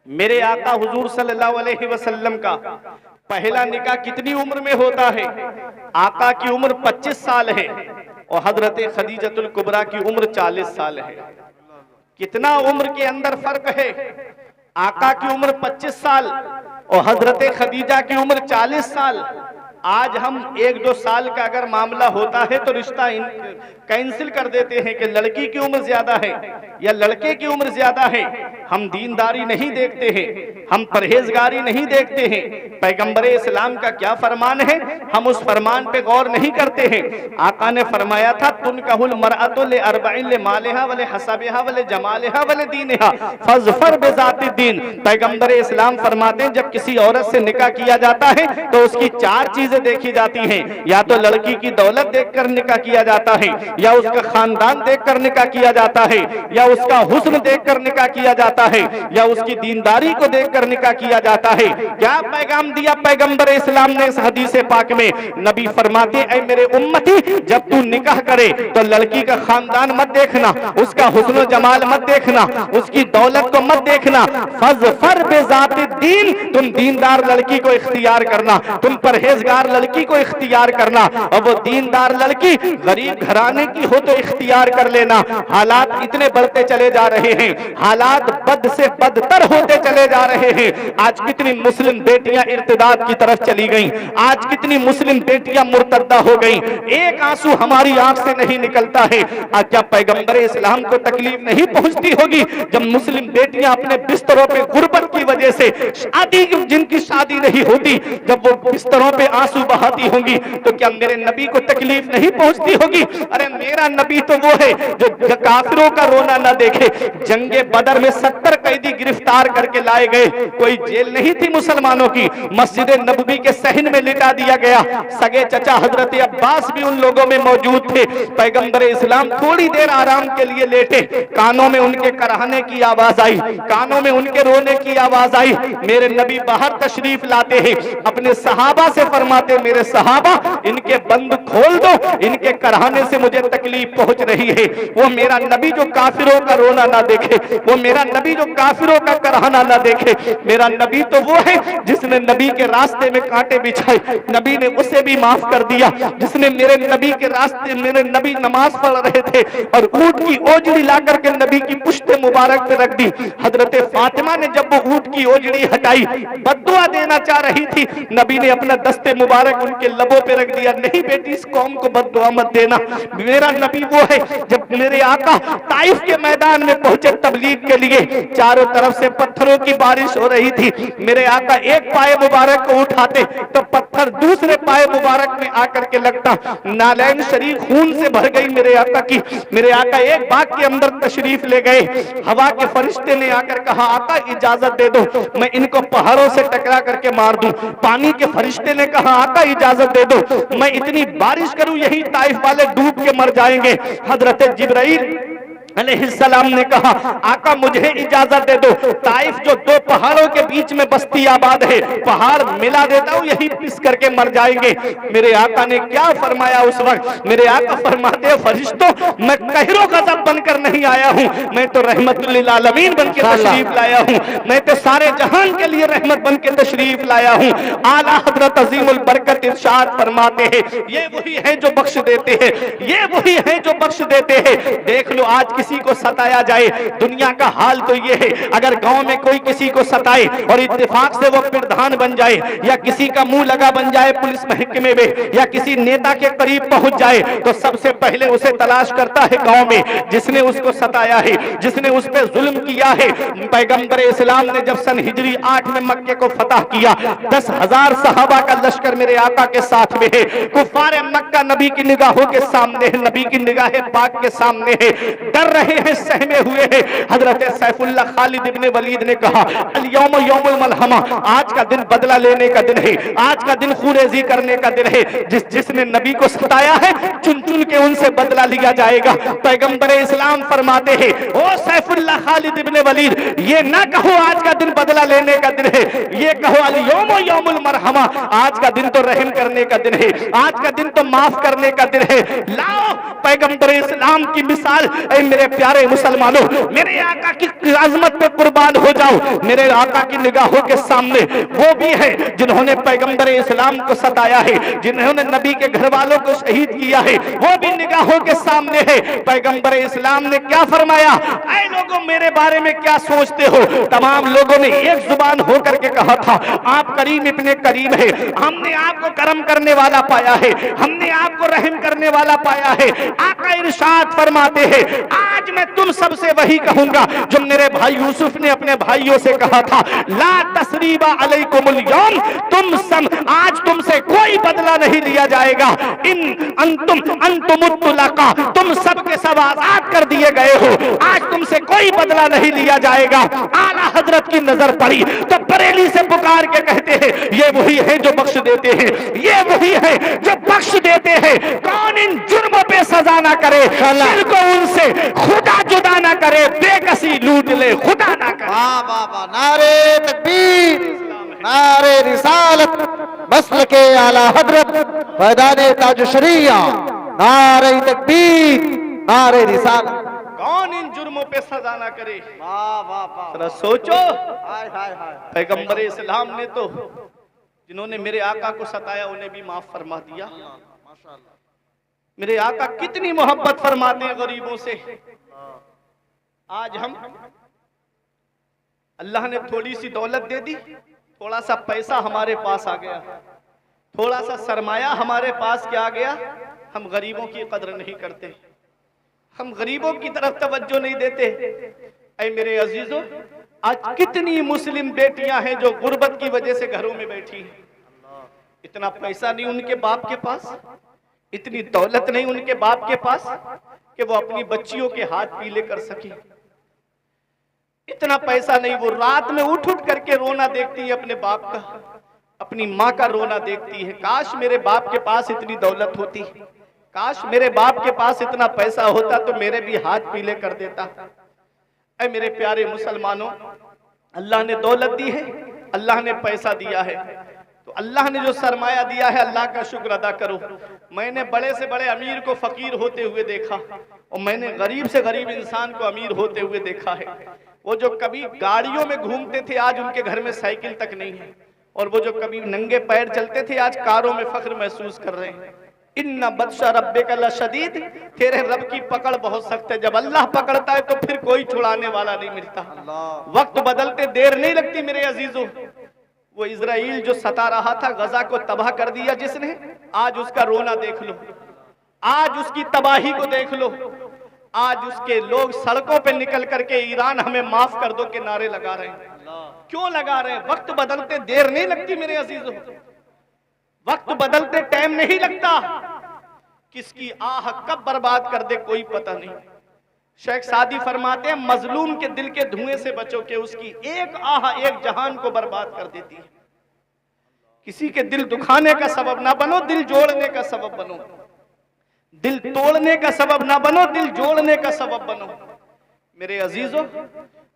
मेरे आका हुजूर सल्लल्लाहु अलैहि वसल्लम का पहला निकाह कितनी उम्र में होता है? आका की उम्र 25 साल है और हजरत खदीजतुल कुबरा की उम्र 40 साल है। कितना उम्र के अंदर फर्क है? आका की उम्र 25 साल और हजरत खदीजा की उम्र 40 साल। आज हम 1-2 साल का अगर मामला होता है तो रिश्ता कैंसिल कर देते हैं कि लड़की की उम्र ज्यादा है या लड़के की उम्र ज्यादा है। हम दीनदारी नहीं देखते हैं, हम परहेजगारी नहीं देखते हैं। पैगंबर इस्लाम का क्या फरमान है, हम उस फरमान पे गौर नहीं करते हैं। आका ने फरमाया था तुनकहुल मरअतु लिअरबइन लिमालिहा वले हसबिहा वले जमालिहा वले दीनिहा फज़फर बिज़ाति दीन। पैगंबर इस्लाम फरमाते हैं जब किसी औरत से निकाह किया जाता है तो उसकी 4 चीजें देखी जाती हैं। या तो लड़की की दौलत देखकर निकाह किया जाता है, या उसका खानदान देखकर निकाह किया जाता है, या उसका हुस्न देखकर निकाह किया जाता है, या उसकी दीनदारी को देखकर निकाह किया जाता है। क्या पैगाम दिया पैगंबर इस्लाम ने इस हदीस पाक में? नबी फरमाते ऐ मेरे उम्मती, जब तू निकाह करे तो लड़की का खानदान मत देखना, उसका हुस्न जमाल मत देखना, उसकी दौलत को मत देखना। फज़फर बिज़ाति दीन, तुम दीनदार लड़की को इख्तियार करना, तुम परहेजगार लड़की को इख्तियार करना। और वो दीनदार लड़की गरीब घराने की हो तो इख्तियार कर लेना। हालात इतने बढ़ते चले जा रहे हैं, हालात बद से बदतर होते चले जा रहे हैं। आज कितनी मुस्लिम बेटियां इर्तिदाद की तरफ चली गईं, आज कितनी मुस्लिम बेटियां मुर्तद्दा हो गईं। एक आंसू हमारी आंख से नहीं निकलता है। आज क्या पैगंबर इस्लाम को तकलीफ नहीं पहुंचती होगी जब मुस्लिम बेटियां अपने बिस्तरों पे गुर्बत की वजह से शादी, जिनकी शादी नहीं होती, जब वो बिस्तरों पे आंसू बहाती होंगी तो क्या मेरे नबी को तकलीफ नहीं पहुंचती होगी? अरे मेरा नबी तो वो है जो काफिरों का रोना ना देखे। जंगे बदर में 70 कैदी गिरफ्तार करके लाए गए, कोई जेल नहीं थी मुसलमानों की, मस्जिद नबवी के सहन में लिटा दिया गया। सगे चचा हजरत अब्बास भी उन लोगों में मौजूद थे। पैगंबर इस्लाम थोड़ी देर आराम के लिए लेटे, कानों में उनके कराहने की आवाज आई, कानों में उनके रोने की आवाज आई। मेरे नबी बाहर तशरीफ लाते हैं, अपने सहाबा से फरमाते मेरे सहाबा इनके बंद खोल दो, इनके कराहने से मुझे तकलीफ पहुंच रही है। वो मेरा नबी जो काफिरों का रोना ना देखे, वो मेरा नबी जो काफिरों का कराहना ना देखे। मेरा नबी तो वो है जिसने नबी के रास्ते में कांटे बिछाए, नबी ने उसे भी माफ कर दिया। जिसने मेरे नबी के रास्ते, मेरे नबी नमाज पढ़ रहे थे और ऊंट की ओजड़ी ला करके नबी की पुश्ते मुबारक पे रख दी। हजरत फातिमा ने जब वो ऊंट की ओजड़ी हटाई, बद्दुआ देना चाह रही थी, नबी ने अपना दस्ते मुबारक उनके लबों पे रख दिया, नहीं बेटी इस कौम को बद्दुआ मत देना। मेरा नबी वो है जब मेरे आका ताइफ के मैदान में पहुंचे तबलीग के लिए, चारों तरफ से पत्थरों की बारिश हो रही थी। मेरे आका एक पाए मुबारक को उठाते तो पत्थर दूसरे पाए मुबारक में आकर के लगता। नालैन शरीफ खून से भर गई मेरे आका की। मेरे आका एक बाग के अंदर तशरीफ ले गए, हवा के फरिश्ते ने आकर कहा आका इजाजत दे दो, मैं इनको पहाड़ों से टकरा करके मार दूं। पानी के फरिश्ते ने कहा आका इजाजत दे दो, मैं इतनी बारिश करूं यही ताइफ वाले डूब के मर जाएंगे। हजरत जिब्राइल अलैहिस्सलाम ने कहा आका मुझे इजाजत दे दो, ताइफ जो 2 पहाड़ों के बीच में बस्ती आबाद है, पहाड़ मिला देता हूं यही पिस करके मर जाएंगे। मेरे आका ने क्या फरमाया उस वक्त? मेरे आका फरमाते फरिश्तों मैं कहरो गज़ब बनकर नहीं आया हूं, मैं तो रहमतुल लिल आलमीन बन के तशरीफ लाया हूं, मैं तो सारे जहान के लिए रहमत बन के तशरीफ लाया हूं। आला हजरत अजीमुल बरकत इरशाद फरमाते हैं ये वही है जो बख्श देते हैं, ये वही है जो बख्श देते हैं। देख लो आज किसी को सताया जाए, दुनिया का हाल तो ये है, अगर गांव में कोई किसी को सताए और इत्तेफाक से वो प्रधान बन जाए या किसी का मुंह लगा बन जाए पुलिस महकमे में या किसी नेता के करीब पहुंच जाए तो सबसे पहले उसे तलाश करता है गांव में जिसने उसको सताया है, जिसने उस पर जुल्म किया है। पैगंबर इस्लाम ने जब सन हिजरी 8 में मक्के को फतह किया, 10,000 सहाबा का लश्कर मेरे आका के साथ में है। कुफार मक्का नबी की निगाहों के सामने है, नबी की निगाहें पाक के सामने है, डर रहे हैं, सहमे हुए हैं। हजरत सैफुल्लाह खालिद इब्ने वलीद ने कहा अल-यौम यौमुल मलहमा, आज का दिन बदला लेने का दिन है, आज का दिन खूरेजी करने का दिन है। जिसने नबी को सताया है चुन चुन के उनसे बदला लिया जाएगा। पैगंबर इस्लाम फरमाते हैं ओ सैफुल्लाह खालिद इब्ने वलीद, ये ना कहो आज का दिन बदला लेने का दिन है, ये कहो अल-यौम यौमुल मरहमा, आज का दिन तो रहम करने का दिन है, आज का दिन तो माफ करने का दिन है। लाओ पैगंबर इस्लाम की मिसाल मेरे प्यारे मुसलमानों, मेरे आका की अजमत पे कुर्बान हो जाओ। मेरे आका की निगाहों के सामने वो भी है जिन्होंने पैगंबर इस्लाम को सताया है, जिन्होंने नबी के घर वालों को शहीद किया है, वो भी निगाहों के सामने है। पैगंबर इस्लाम ने क्या फरमाया, ऐ लोगों मेरे बारे में क्या सोचते हो? तमाम लोगों ने एक जुबान होकर के कहा था, आप करीम इब्ने करीम है, हमने आपको करम करने वाला पाया है, हमने आपको रहम करने वाला पाया है। आका इरशाद फरमाते हैं, आज मैं तुम सबसे वही कहूंगा जो मेरे भाई यूसुफ ने अपने भाइयों से कहा था, ला तसरीबा अलैकुमुल यौम, तुम सब आज तुमसे कोई बदला नहीं लिया जाएगा। इन अंतुमुत तुलका, तुम सब के सब आजाद कर दिए गए हो, आज तुमसे कोई बदला नहीं लिया जाएगा। आला हजरत की नजर पड़ी तो बरेली से पुकार के कहते हैं, ये वही है जो बख्श देते हैं, ये वही है जो बख्श देते हैं। कौन इन जुर्मों पे सजा ना करे, दिल को उनसे खुदा जुदा ना करे, बेकसी लूट ले खुदा ना करे। वाह वाह वाह, नारे तकबीर, नारे रिसालत, मसलके आला हजरत, फैदाने ताज शरिया, नारे तकबीर, नारे रिसालत। कौन इन जुर्मों पे सजा ना करे। वाह वाह वाह, जरा सोचो, हाय हाय हाय, पैगंबर इस्लाम ने तो जिन्होंने मेरे आका को सताया उन्हें भी माफ फरमा दिया। माशाअल्लाह। मेरे आका कितनी मोहब्बत फरमाते हैं गरीबों से। आज हम, अल्लाह ने थोड़ी सी दौलत दे दी, थोड़ा सा पैसा हमारे पास आ गया, थोड़ा सा सरमाया हमारे पास क्या आ गया, हम गरीबों की कदर नहीं करते, हम गरीबों की तरफ तवज्जो नहीं देते। ऐ मेरे अजीजों, आज कितनी मुस्लिम बेटियां हैं जो गुर्बत की वजह से घरों में बैठी हैं। इतना पैसा नहीं उनके बाप के पास, इतनी दौलत नहीं उनके बाप के पास कि वो अपनी बच्चियों के हाथ पीले कर सके। इतना पैसा नहीं, वो रात में उठ उठ करके रोना देखती है अपने बाप का, अपनी माँ का रोना देखती है। काश मेरे बाप के पास इतनी दौलत होती, काश मेरे बाप के पास इतना पैसा होता तो मेरे भी हाथ पीले कर देता। ऐ मेरे प्यारे मुसलमानों, अल्लाह ने दौलत दी है, अल्लाह ने पैसा दिया है, तो अल्लाह ने जो सरमाया दिया है अल्लाह का शुक्र अदा करो। मैंने बड़े से बड़े अमीर को फकीर होते हुए देखा और मैंने गरीब से गरीब इंसान को अमीर होते हुए देखा है। वो जो कभी गाड़ियों में घूमते थे आज उनके घर में साइकिल तक नहीं है, और वो जो कभी नंगे पैर चलते थे आज कारों में फख्र महसूस कर रहे हैं। इन्ना बदशा रब्बिका लशदीद, तेरे रब की पकड़ बहुत सख्त है। जब अल्लाह पकड़ता है तो फिर कोई छुड़ाने वाला नहीं मिलता। वक्त बदलते देर नहीं लगती मेरे अजीजों। वो इजराइल जो सता रहा था, गजा को तबाह कर दिया जिसने, आज उसका रोना देख लो, आज उसकी तबाही को देख लो। आज उसके लोग सड़कों पे निकल करके ईरान हमें माफ कर दो के नारे लगा रहे हैं। क्यों लगा रहे हैं? वक्त बदलते देर नहीं लगती मेरे अजीजों, वक्त बदलते टाइम नहीं लगता। किसकी आह कब बर्बाद कर दे कोई पता नहीं। शेख सादी फरमाते हैं, मजलूम के दिल के धुएं से बचो के उसकी एक आह एक जहान को बर्बाद कर देती है। किसी के दिल दुखाने का सबब ना बनो, दिल जोड़ने का सबब बनो। दिल तोड़ने का सबब ना बनो, दिल जोड़ने का सबब बनो। मेरे अजीजों,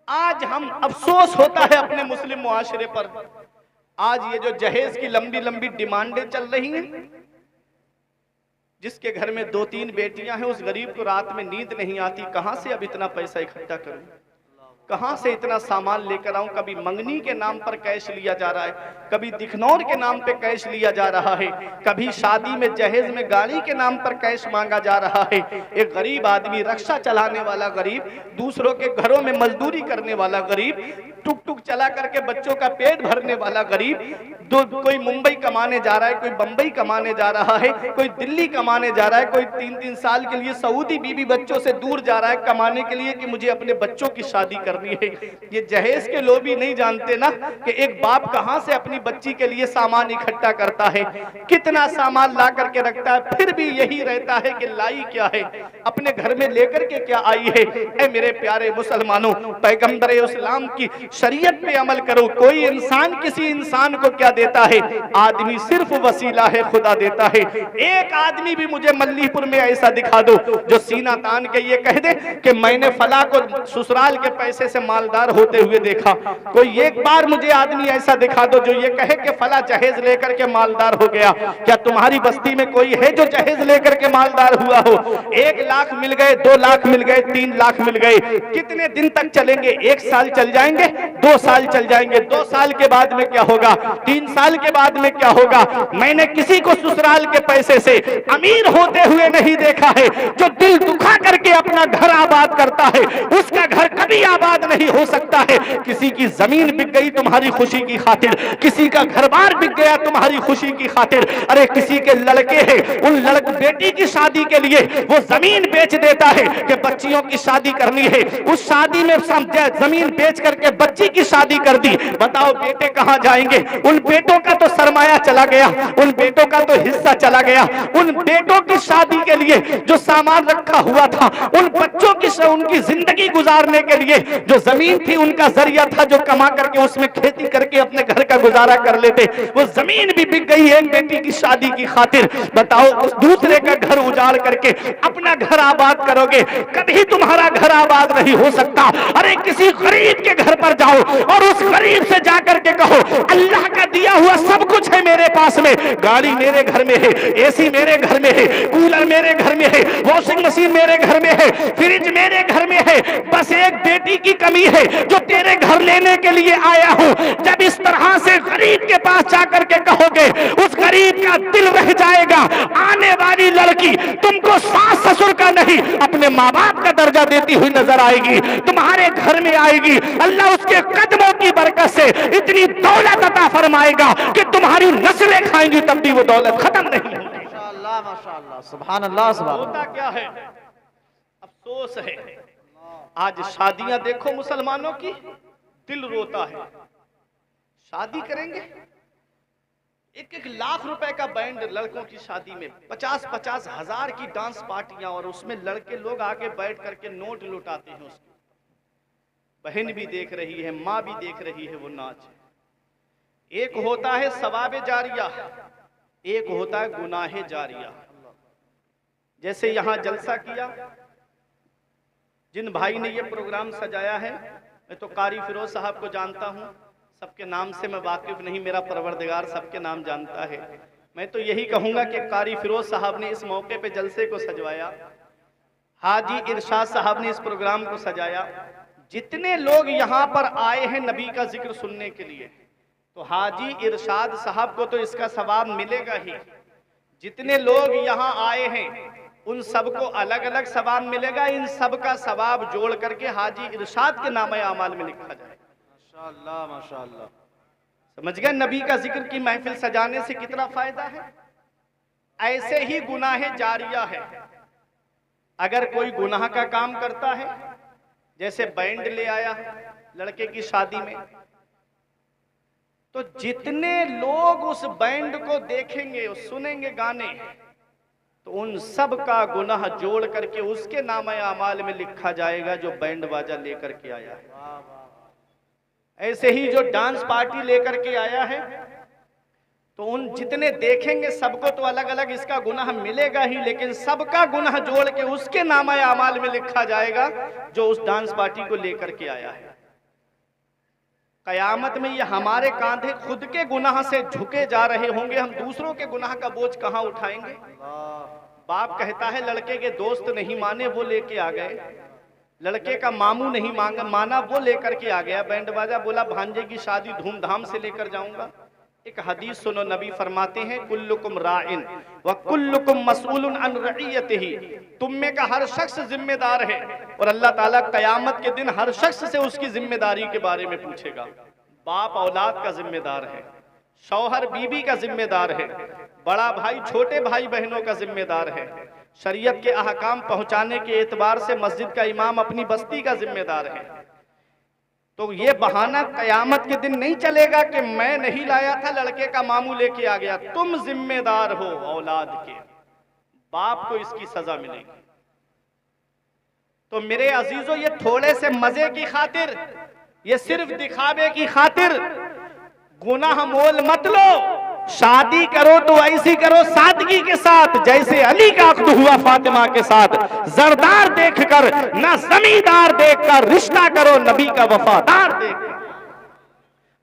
आज हम, अफसोस होता है अपने मुस्लिम मुआशरे पर, आज ये जो जहेज की लंबी लंबी डिमांडें चल रही हैं, जिसके घर में 2-3 बेटियां हैं उस गरीब को रात में नींद नहीं आती, कहां से अब इतना पैसा इकट्ठा करूं, कहां से इतना सामान लेकर आऊं। कभी मंगनी के नाम पर कैश लिया जा रहा है, कभी दिखनौर के नाम पे कैश लिया जा रहा है, कभी शादी में जहेज में गाड़ी के नाम पर कैश मांगा जा रहा है। एक गरीब आदमी, रक्षा चलाने वाला गरीब, दूसरों के घरों में मजदूरी करने वाला गरीब, टुक टुक चला करके बच्चों का पेट भरने वाला गरीब, कोई मुंबई कमाने जा रहा है, कोई बंबई कमाने जा रहा है, कोई दिल्ली कमाने जा रहा है, कोई 3-3 साल के लिए सऊदी बीवी बच्चों से दूर जा रहा है कमाने के लिए कि मुझे अपने बच्चों की शादी करनी है। ये जहेज के लोग भी नहीं जानते ना कि एक बाप कहां से अपनी बच्ची के लिए सामान इकट्ठा करता है, कितना सामान ला करके रखता है, फिर भी यही रहता है कि लाई क्या है, अपने घर में लेकर के क्या आई है। ऐ मेरे प्यारे मुसलमानों, पैगंबर इस्लाम की शरीयत पे अमल करो। कोई इंसान किसी इंसान को क्या देता है? आदमी सिर्फ वसीला है, खुदा देता है। एक आदमी भी मुझे मल्लीपुर में ऐसा दिखा दो जो सीना तान के ये कह दे कि मैंने फला को ससुराल के पैसे पैसे से मालदार होते हुए देखा। कोई एक बार मुझे आदमी ऐसा दिखा दो जो ये कहे कि फला जहेज लेकर के मालदार हो गया। क्या तुम्हारी बस्ती में कोई है जो जहेज लेकर के मालदार हुआ हो? 1 लाख मिल गए, 2 लाख मिल गए, 3 लाख मिल गए, कितने दिन तक चलेंगे? 1 साल चल जाएंगे, 2 साल चल जाएंगे, 2 साल के बाद में क्या होगा? 3 साल के बाद में क्या होगा? मैंने किसी को ससुराल के पैसे से अमीर होते हुए नहीं देखा है। जो दिल दुखा करके अपना घर आबाद करता है उसका घर कभी आबाद नहीं हो सकता है। किसी की जमीन बिक गई तुम्हारी खुशी की खातिर, किसी का घर बार बिक गया तुम्हारी खुशी की खातिर। अरे किसी के लड़के हैं, उन बेटी की शादी के लिए वो जमीन बेच देता है कि बच्चियों की शादी करनी है। उस शादी में जमीन बेच करके बच्ची की शादी कर दी। बताओ बेटे कहां जाएंगे? उन बेटों का तो सरमाया चला गया, उन बेटों का तो हिस्सा चला गया। उन बेटों की शादी के लिए जो सामान रखा हुआ था, उन बच्चों की उनकी जिंदगी गुजारने के लिए जो जमीन थी उनका जरिया था, जो कमा करके उसमें खेती करके अपने घर का गुजारा कर लेते, वो जमीन भी बिक गई एक बेटी की शादी की खातिर। बताओ उस दूसरे का घर उजाड़ करके अपना घर आबाद करोगे? कभी तुम्हारा घर आबाद नहीं हो सकता। अरे किसी गरीब के घर पर जाओ और उस गरीब से जाकर के कहो अल्लाह का दिया हुआ सब कुछ है मेरे पास में, गाड़ी मेरे घर में है, एसी मेरे घर में है, कूलर मेरे घर में है, वॉशिंग मशीन मेरे घर में है, फ्रिज मेरे घर में है, बस एक बेटी की कमी है जो तेरे घर लेने के लिए आया हूं। जब इस तरह से गरीब के पास जाकर के कहोगे उस गरीब का दिल रह जाएगा। आने वाली लड़की तुमको सास ससुर का नहीं अपने माँ बाप का दर्जा देती हुई नजर आएगी, तुम्हारे घर में आएगी। अल्लाह उसके कदमों की बरकत से इतनी दौलत अता फरमाएगा कि तुम्हारी नस्लें खाएंगी तब भी वो दौलत खत्म नहीं होगी। माशाअल्लाह माशाअल्लाह, सुभान अल्लाह सुभान अल्लाह। होता क्या है, अफसोस है, आज शादियां देखो मुसलमानों की, दिल रोता है। शादी करेंगे 1-1 लाख रुपए का बैंड लड़कों की शादी में, 50-50 हजार की डांस पार्टियां, और उसमें लड़के लोग आगे बैठ करके नोट लुटाते हैं उसके। बहन भी देख रही है, माँ भी देख रही है वो नाच। एक होता है सवाबे जारिया, एक होता है गुनाहे जारिया। जैसे यहां जलसा किया, जिन भाई ने ये प्रोग्राम सजाया है, मैं तो कारी फिरोज साहब को जानता हूं, सबके नाम से मैं वाकिफ नहीं, मेरा परवरदिगार सबके नाम जानता है। मैं तो यही कहूंगा कि कारी फिरोज साहब ने इस मौके पे जलसे को सजवाया, हाजी इरशाद साहब ने इस प्रोग्राम को सजाया। जितने लोग यहाँ पर आए हैं नबी का जिक्र सुनने के लिए, तो हाजी इरशाद साहब को तो इसका सवाब मिलेगा ही। जितने लोग यहाँ आए हैं उन सबको अलग अलग सवाब मिलेगा। इन सब का सवाब जोड़ करके हाजी इरशाद के नामे अमाल में लिखा जाए। माशाअल्लाह माशाअल्लाह, समझ गए नबी का जिक्र की महफिल सजाने से कितना फायदा है। ऐसे ही गुनाह जारिया है। अगर कोई गुनाह का काम करता है, जैसे बैंड ले आया लड़के की शादी में, तो जितने लोग उस बैंड को देखेंगे, सुनेंगे गाने, तो उन सब का गुनाह जोड़ करके उसके नामे अमाल में लिखा जाएगा जो बैंड बाजा लेकर के आया है। ऐसे ही जो डांस पार्टी लेकर के आया है, तो उन जितने देखेंगे सबको तो अलग अलग इसका गुनाह मिलेगा ही, लेकिन सबका गुनाह जोड़ के उसके नामे अमाल में लिखा जाएगा जो उस डांस पार्टी को लेकर के आया है। कयामत में ये हमारे कांधे खुद के गुनाह से झुके जा रहे होंगे, हम दूसरों के गुनाह का बोझ कहां उठाएंगे। बाप कहता है लड़के के दोस्त नहीं माने वो लेके आ गए, लड़के का मामू नहीं माना वो लेकर के आ गया बैंड बाजा, बोला भांजे की शादी धूमधाम से लेकर जाऊंगा। एक हदीस सुनो, नबी फरमाते हैं कुल्लुकुम राइन व कुल्लुकुम मसऊलुन अन रइयतिही, तुम में का हर शख्स जिम्मेदार है और अल्लाह ताला कयामत के दिन हर शख्स से उसकी जिम्मेदारी के बारे में पूछेगा। बाप औलाद का जिम्मेदार है, शौहर बीवी का जिम्मेदार है, बड़ा भाई छोटे भाई बहनों का जिम्मेदार है, शरीयत के अहकाम पहुंचाने के एतबार से मस्जिद का इमाम अपनी बस्ती का जिम्मेदार है। तो ये बहाना कयामत के दिन नहीं चलेगा कि मैं नहीं लाया था, लड़के का मामू लेके आ गया। तुम जिम्मेदार हो औलाद के, बाप को इसकी सजा मिलेगी। तो मेरे अजीजों, ये थोड़े से मजे की खातिर, ये सिर्फ दिखावे की खातिर गुनाह मोल मत लो। शादी करो तो ऐसी करो सादगी के साथ, जैसे अली का अक्द हुआ फातिमा के साथ। जरदार देखकर ना जमींदार देखकर, रिश्ता करो नबी का वफादार देखकर।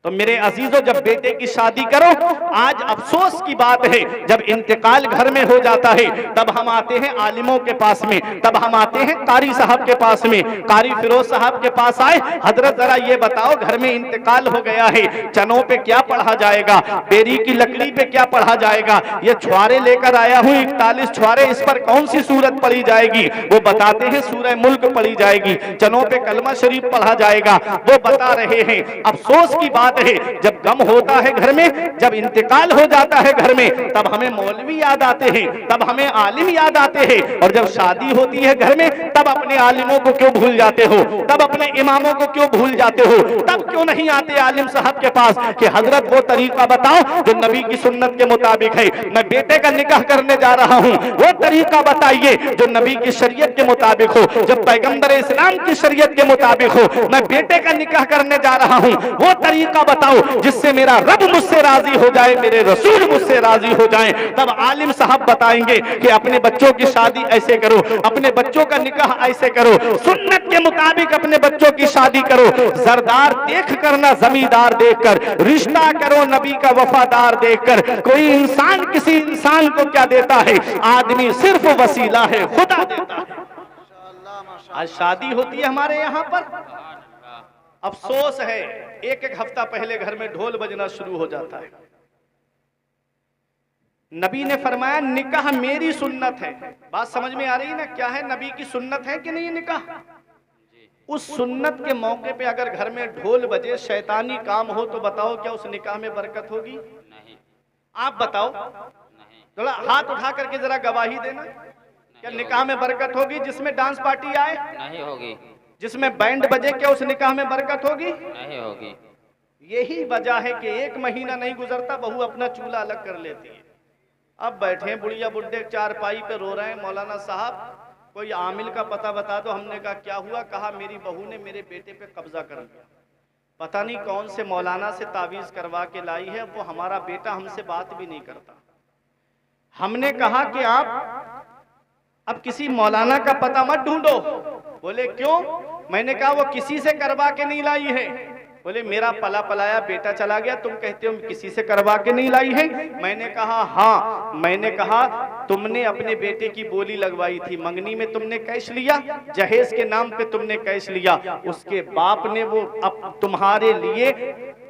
तो मेरे अजीजों, जब बेटे की शादी करो, आज अफसोस की बात है जब इंतकाल घर में हो जाता है तब हम आते हैं आलिमों के पास में, तब हम आते हैं कारी साहब के पास में। कारी फिरोज साहब के पास आए, हजरत जरा ये बताओ घर में इंतकाल हो गया है, चनों पे क्या पढ़ा जाएगा, बेरी की लकड़ी पे क्या पढ़ा जाएगा, ये छुआरे लेकर आया हूं 41 छुआरे, इस पर कौन सी सूरत पढ़ी जाएगी? वो बताते हैं सूरह मुल्क पढ़ी जाएगी, चनों पे कलमा शरीफ पढ़ा जाएगा, वो बता रहे हैं। अफसोस की बात है जब गम होता है घर में, जब इंतकाल हो जाता है घर में, तब हमें मौलवी याद आते हैं, तब हमें आलिम याद आते हैं, और जब शादी होती है घर में तब अपने आलिमों को क्यों भूल जाते हो, तब अपने इमामों को क्यों भूल जाते हो, तब क्यों नहीं आते आलिम साहब के पास कि हजरत वो तरीका बताओ जो नबी की सुन्नत के मुताबिक है, मैं बेटे का निकाह करने जा रहा हूं, वो तरीका बताइए जो नबी की शरीयत के मुताबिक हो, जब पैगंबर इस्लाम की शरीयत के मुताबिक हो, मैं बेटे का निकाह करने जा रहा हूं, वो तरीका बताओ जिससे मेरा रब मुझसे राजी हो जाए, मेरे रसूल मुझसे राजी हो जाए। तब आलिम साहब बताएंगे कि अपने बच्चों की शादी ऐसे करो, अपने बच्चों का निकाह ऐसे करो, सुन्नत के मुताबिक अपने बच्चों की शादी करो, जरदार देख कर ना जमींदार देखकर, रिश्ता करो नबी का वफादार देखकर। कोई इंसान किसी इंसान को क्या देता है? आदमी सिर्फ वसीला है, खुदा देता है। आज शादी होती है हमारे यहाँ पर, अफसोस है एक एक हफ्ता पहले घर में ढोल बजना शुरू हो जाता है। नबी ने फरमाया निकाह मेरी सुन्नत है। बात समझ में आ रही है ना? क्या है, नबी की सुन्नत है कि नहीं निकाह? उस सुन्नत के मौके पे अगर घर में ढोल बजे, शैतानी काम हो, तो बताओ क्या उस निकाह में बरकत होगी? नहीं। आप बताओ, थोड़ा हाथ उठा करके जरा गवाही देना, क्या निकाह में बरकत होगी? जिसमें डांस पार्टी आए नहीं होगी, जिसमें बैंड बजे, क्या उस निकाह में बरकत होगी? नहीं होगी। यही वजह है कि एक महीना नहीं गुजरता बहू अपना चूल्हा अलग कर लेती है। अब बैठे बुढ़िया बुड्ढे चारपाई पे रो रहे हैं, मौलाना साहब कोई आमिल का पता बता दो। हमने कहा क्या हुआ? कहा मेरी बहू ने मेरे बेटे पे कब्जा कर लिया, पता नहीं कौन से मौलाना से तावीज करवा के लाई है, वो हमारा बेटा हमसे बात भी नहीं करता। हमने कहा कि आप अब किसी मौलाना का पता मत ढूंढो। बोले क्यों? मैंने कहा वो किसी से करवा के नहीं लाई है। बोले मेरा पला पलाया बेटा चला गया, तुम कहते हो किसी से करवा के नहीं लाई है। मैंने कहा हाँ। मैंने कहा तुमने अपने बेटे की बोली लगवाई थी, मंगनी में तुमने कैश लिया, जहेज के नाम पे तुमने कैश लिया, उसके बाप ने वो अब तुम्हारे लिए,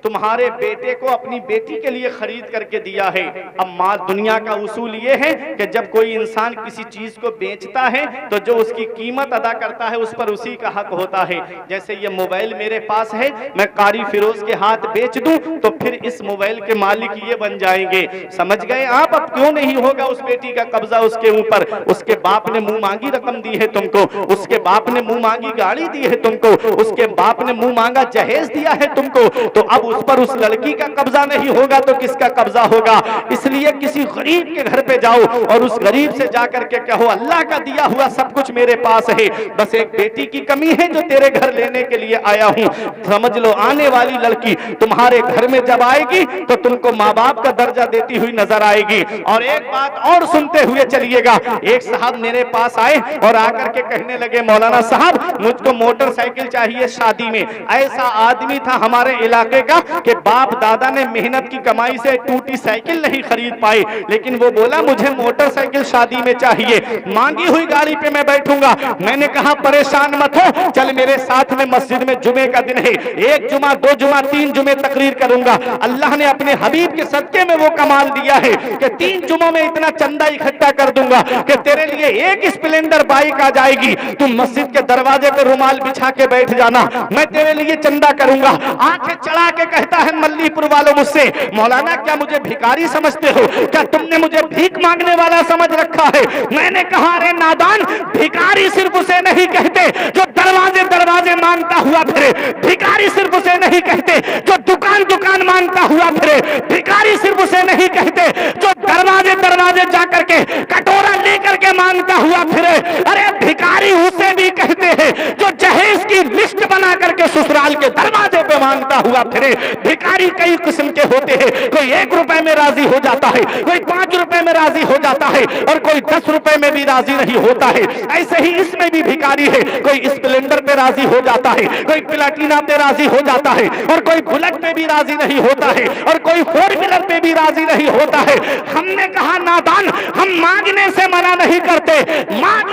तुम्हारे बेटे को अपनी बेटी के लिए खरीद करके दिया है। अब माँ दुनिया का उसूल ये है कि जब कोई इंसान किसी चीज को बेचता है तो जो उसकी कीमत अदा करता है उस पर उसी का हक होता है। जैसे ये मोबाइल मेरे पास है, मैं कारी फिरोज के हाथ बेच दूं तो फिर इस मोबाइल के मालिक ये बन जाएंगे। समझ गए आप? अब क्यों नहीं होगा उस बेटी का कब्जा उसके ऊपर? उसके बाप ने मुंह मांगी रकम दी है तुमको, उसके बाप ने मुंह मांगी गाड़ी दी है तुमको, उसके बाप ने मुंह मांगा जहेज दिया है तुमको, तो अब उस पर उस लड़की का कब्जा नहीं होगा तो किसका कब्जा होगा? इसलिए किसी गरीब के घर पे जाओ और उस गरीब से जाकर के कहो अल्लाह का दिया हुआ सब कुछ मेरे पास है, बस एक बेटी की कमी है जो तेरे घर लेने के लिए आया हूं। समझ लो आने वाली लड़की तुम्हारे घर में जब आएगी तो तुमको माँ बाप का दर्जा देती हुई नजर आएगी। और एक बात और सुनते हुए चलिएगा, एक साहब मेरे पास आए और आकर के कहने लगे मौलाना साहब मुझको मोटरसाइकिल चाहिए शादी में। ऐसा आदमी था हमारे इलाके का कि बाप दादा ने मेहनत की कमाई से टूटी साइकिल नहीं खरीद पाई, लेकिन वो बोला मुझे मोटरसाइकिल शादी में चाहिए, मांगी हुई गाड़ी पे मैं बैठूंगा। मैंने कहा परेशान मत हो, चल मेरे साथ में मस्जिद में जुमे का दिन है, एक जुमा, दो जुमा, 3 जुमे तकरीर करूंगा। अल्लाह ने अपने हबीब के सदके में वो कमाल दिया है कि 3 जुमों में इतना चंदा इकट्ठा कर दूंगा कि तेरे लिए एक स्प्लेंडर बाइक आ जाएगी, तुम मस्जिद के दरवाजे पर रुमाल बिछा के बैठ जाना, मैं तेरे लिए चंदा करूंगा। आंखें चढ़ा के कहता है मल्लीपुर वालों मुझसे मौलाना क्या मुझे भिखारी समझते हो? क्या तुमने मुझे भीख मांगने वाला समझ रखा है? मैंने कहा अरे नादान, भिखारी सिर्फ उसे नहीं कहते जो दरवाजे दरवाजे मांगता हुआ फिरे, भिखारी सिर्फ उसे नहीं कहते जो दुकान दुकान मांगता हुआ फिरे, भिखारी सिर्फ उसे नहीं कहते जो दरवाजे दरवाजे जाकर के कटोरा लेकर के मांगता हुआ फिरे। अरे भिखारी उसे भी कहते हैं जो जहेज की लिस्ट बना करके ससुराल के दरवाजे पे मांगता हुआ फिरे। भिखारी कई किस्म के होते हैं, कोई 1 रुपए में राजी हो जाता है, कोई 5 रुपए में राजी हो जाता है और कोई 10 रुपए में भी राजी नहीं होता है। ऐसे ही इसमें भी भिखारी है, कोई स्प्लेंडर पे राजी हो जाता है, कोई प्लाटिना पे राजी हो जाता है और कोई बुलेट पे भी राजी नहीं होता है और कोई 4 व्हीलर पे भी राजी नहीं होता है। हमने कहा नादान, हम मांगने से मना नहीं करते,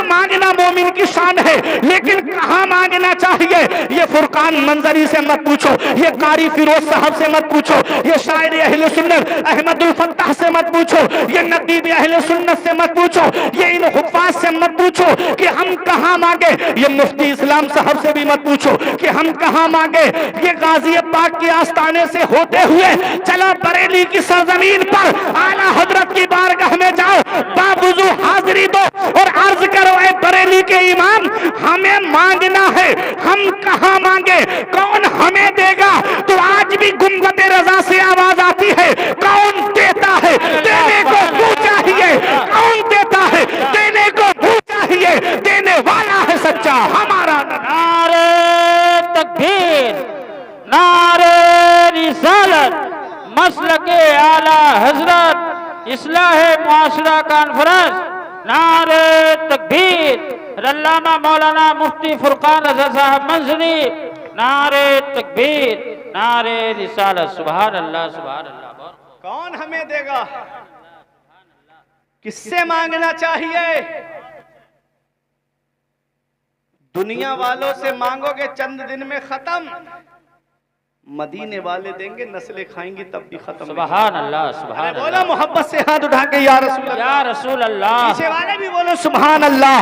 मांगना मोमिन की शान है, लेकिन कहां मांगना चाहिए ये फुरकान मंजरी से मत पूछो, ये कारी फिरोज साहब से मत पूछो, ये शायर अहले सुन्नत अहमदुल फत्ताह से मत पूछो, ये नदीब अहले सुन्नत से मत पूछो, ये इन हुफ्फाज से मत पूछो कि हम कहां मांगे, ये मुफ्ती इस्लाम साहब से भी मत पूछो कि हम कहां मांगे। ये गाजी पाक के आस्थाने से होते हुए चलो बरेली की सरजमीन पर आला हजरत की बारगाह में जाओ, बावुजू हाजिरी दो और अर्ज करो, ए बरेली के इमाम हमें मांगना है, हम कहां मांगे, कौन हमें देगा। तो आज भी गुंबद रजा से आवाज आती है, कौन देता है, देने को मुंह चाहिए, कौन देता है, देने को मुंह चाहिए, देने वाला है सच्चा हमारा। नारे तकबीर, नारे रिसालत, मसलके आला हजरत इस्लाह मुआशरा कॉन्फ्रेंस, नारे तकबीर, अल्लामा मौलाना मुफ्ती फुरकान रजा साहब मंजरी, नारे तकबीर, नारे रिसालत। सुभान अल्लाह, सुभान अल्लाह। कौन हमें देगा, किससे मांगना चाहिए। दुनिया वालों से मांगोगे चंद दिन में खत्म, मदीने वाले देंगे नस्लें खाएंगी तब भी खत्म। सुभान अल्लाह, सुभान बोलो अल्लाह, मोहब्बत से हाथ उठा के या रसूल अल्लाह, या रसूल अल्लाह। पीछे वाले भी बोलो सुभान अल्लाह।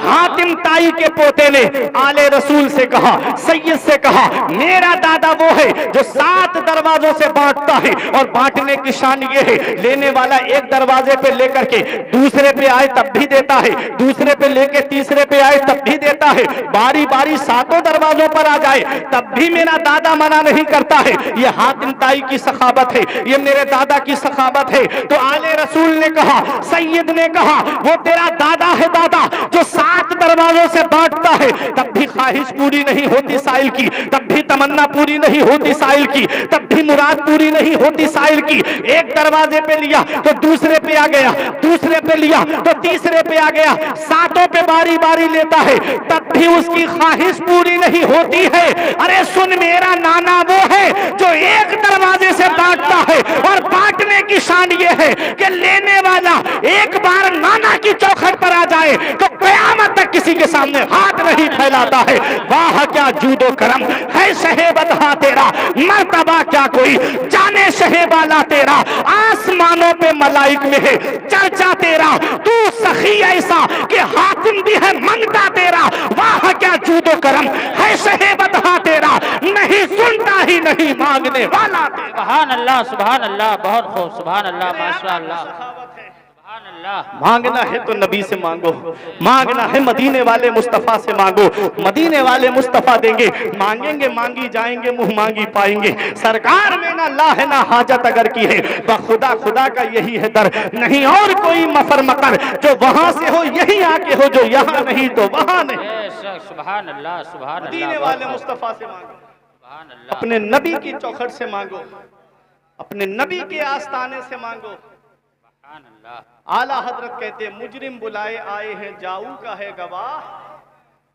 हातिम ताई के पोते ने आले रसूल से कहा, सैयद से कहा, मेरा दादा वो है जो 7 दरवाजों से बांटता है और बांटने की शान ये है, लेने वाला एक दरवाजे पे लेकर के दूसरे पे आए तब भी देता है, दूसरे पे लेके तीसरे पे आए तब भी देता है, बारी बारी 7 दरवाजों पर आ जाए तब भी मेरा दादा मना नहीं करता है। ये हातिम ताई की सखावत है, ये मेरे दादा की सखावत है। तो आले रसूल ने कहा, सैयद ने कहा, वो तेरा दादा है दादा जो 7 दरवाजों से बांटता है, तब भी ख्वाहिश पूरी नहीं होती साइल की, तब भी तमन्ना पूरी नहीं होती साइल की, तब भी मुराद पूरी नहीं होती साइल की। एक दरवाजे पे लिया तो दूसरे पे आ गया, दूसरे पे लिया तो तीसरे पे आ गया, 7 पे बारी बारी लेता है तब भी उसकी ख्वाहिश पूरी नहीं होती है। अरे सुन, मेरा नाना वो है जो एक दरवाजे से बांटता है और बांटने की शान ये है कि लेने वाला एक बार नाना की चौखट पर आ जाए तो कयामत तक किसी के सामने हाथ नहीं फैलाता है। वाह क्या जूदो करम है शहेबतहा तेरा, मर्तबा क्या कोई जाने शहेबाला तेरा, आसमानों पे मलाइक में है चर्चा तेरा, तू सखी ऐसा कि हाकिम भी है मंगता तेरा। वाह क्या जूदो करम है शहेबतहा तेरा, नहीं सुनता ही नहीं मांगने वाला तेरा। सुभान अल्लाह, सुभान अल्लाह, बहुत खूब, सुभान अल्लाह, माशाअल्लाह, सुभान अल्लाह। मांगना है तो नबी से मांगो, मांगना है मदीने वाले मुस्तफा से मांगो, मदीने वाले मुस्तफा देंगे, मांगेंगे मांगी जाएंगे, मुंह मांगी पाएंगे। सरकार में ना ला है ना हाजत अगर की है, खुदा खुदा का यही है दर, नहीं और कोई मफर मकर, जो वहां से हो यही आके हो, जो यहाँ नहीं तो वहां नहीं। सुभान अल्लाह, सुभान अल्लाह, मदीने वाले मुस्तफा से मांगो, सुभान अल्लाह, अपने नबी की चौखट से मांगो, अपने नबी के आस्थाने से मांगो। सुभान अल्लाह। आला हजरत कहते, मुजरिम बुलाए आए हैं जाऊ का है गवाह,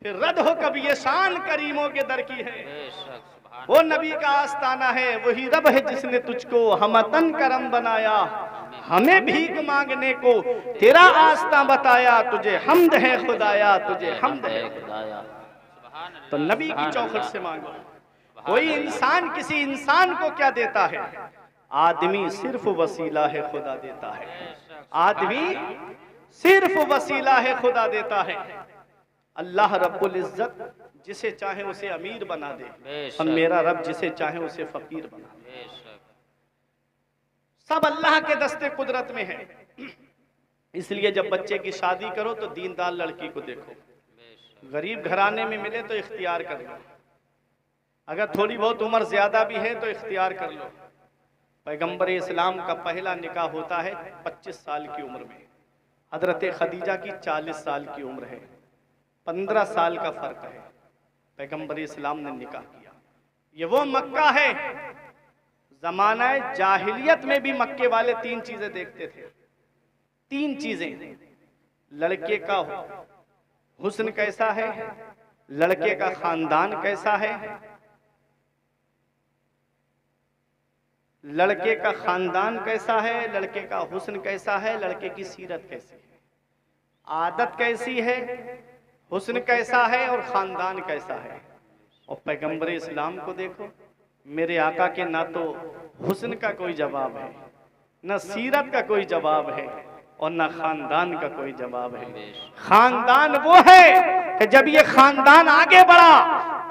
फिर रद हो कभी ये शान करीमों के दर की है। बेशक, सुभान वो नबी का आस्थाना है, वही रब है जिसने तुझको हमतन करम बनाया, हमें भीख मांगने को तेरा आस्था बताया, तुझे हमद है खुदाया, तुझे हमद है खुदाया। सुभान अल्लाह, तो नबी की चौखट से मांगो। कोई इंसान किसी इंसान को क्या देता है, आदमी सिर्फ वसीला है खुदा देता है, आदमी सिर्फ वसीला है खुदा देता है। अल्लाह रब्बुल इज्जत जिसे चाहे उसे अमीर बना दे और मेरा रब जिसे चाहे उसे फकीर बना दे। सब अल्लाह के दस्ते कुदरत में है। इसलिए जब बच्चे की शादी करो तो दीनदार लड़की को देखो, गरीब घराने में मिले तो इख्तियार कर लो, अगर थोड़ी बहुत उम्र ज्यादा भी है तो इख्तियार कर लो। पैगंबर इस्लाम का पहला निकाह होता है 25 साल की उम्र में, हजरत खदीजा की 40 साल की उम्र है, 15 साल का फर्क है। पैगंबर इस्लाम ने निकाह किया। ये वो मक्का है, जमाना जाहिलियत में भी मक्के वाले 3 चीजें देखते थे। 3 चीजें, लड़के का हुस्न कैसा है, लड़के का खानदान कैसा है, लड़के का खानदान कैसा है, लड़के का हुस्न कैसा है, लड़के की सीरत कैसी है, आदत कैसी है, हुस्न कैसा है और खानदान कैसा है। और पैगंबर इस्लाम को देखो, मेरे आका के ना तो हुस्न का कोई जवाब है, ना सीरत का कोई जवाब है और ना खानदान का कोई जवाब है। खानदान वो है कि जब ये खानदान आगे बढ़ा,